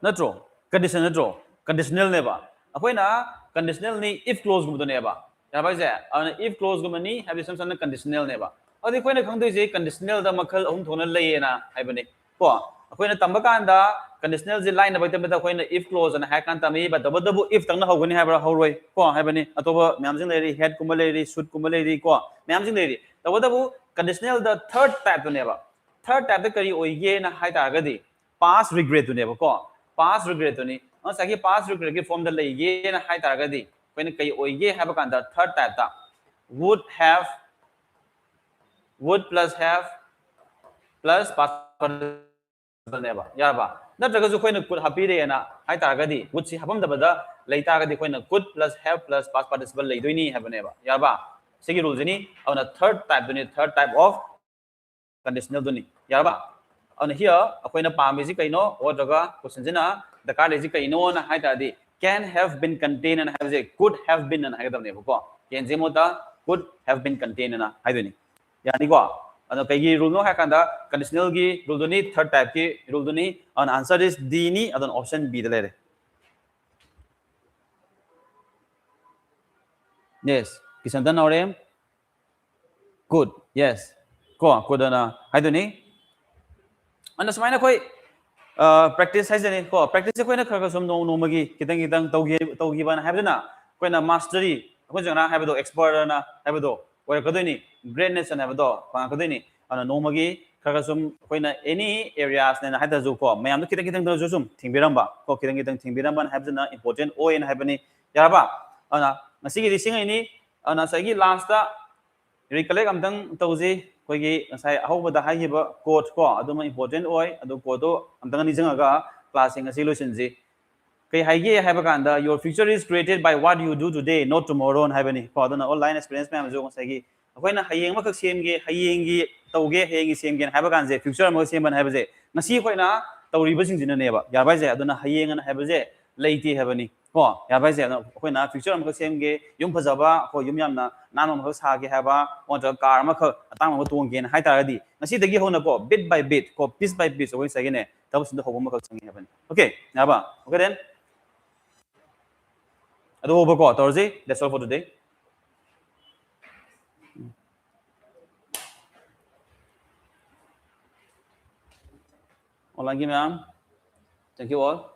नत्रो condition नत्रो conditional नेबा अखोइना conditional नि if clause गुमदो नेबा याबाइजे अन इफ क्लोज गुमनी हैबि सम सम कंडीशनल नेबा अदि खोइना खंदोइ जे कंडीशनल दा मखल अहुम थोना लेयेना हाइबने को अखोइना तंबा कांदा कंडीशनल जे लाइन बाइते बता खोइना इफ क्लोज अन है कान तमी बा दबदबु इफ तंगना होगनी हाइबा होरोय को हाइबने अतोबा म्यामजिंग लेरी हेड कुम लेरी शुड कुम लेरी को म्यामजिंग लेरी दबदबु कंडीशनल द थर्ड टाइप तो नेबा थर्ड टाइप द करी ओइगे ना हाइतागदी past regret to never call past regret to ni sagi past regret form the lay na hai taragadi when kai oye have a the third type ta would have would plus have plus past participle never yaba natraga ju koina could happy re na hai taragadi would si habam da bada lay taragadi koina could plus have plus past participle lay doini have never yaba sagi rules ni on a third type to ni third type of conditional to ni yaba on here akoina pamisi kaino or jaga question jina the card is kaino na haita di can have been contained and have a could have been and haida ne ko can jemota could have been contained na haiduni yani ko ano kai gi rule no ha kanda conditional gi rule duni third type ki rule duni on answer is d ni adon option b de le yes kisandan orem good yes ko could na haiduni and smaina koi practice hai jane ko practice koi na khar som no no magi kitang kitang taugi ban hai na koi na mastery ko jana hai do expert na hai do or ko ni greatness na hai do pa ko ni ana no magi khar som koi na any areas na hai da ju ko mayam do kitang kitang do sum thingbiram ba ko kitang kitang thingbiram ban hai na important o in hai bani ya ba ana masi gi sing ai ni ana sai gi last ta recollect amdang tauji koigi sai ahobada haiba code ko aduma important oi adu code do amdang ni janga class ing solution ji kai haige haiba kanda your future is created by what you do today not tomorrow haibani ko aduna online experience ma jo sai gi akoina hayeng ma khak sem ge hayeng gi tauge hayeng gi sem ge haiba kan je future ma sem ban haiba je ngasi koina tawri ba sing jina ne ba ya bai je aduna hayeng an haiba je leiti haibani ko ya bai je akoina future ma khak sem ge yum phajaba ko yum yamna nanam khak sa ge haiba on ta car ma khak atang ma tuang ge na hai ta di ngasi dagi hona ko bit by bit ko piece by piece oi sai ge ne tabu sin ho ma khak sang haibani okay ya ba okay then ado over ko Thursday that's all for today online gi ma'am thank you all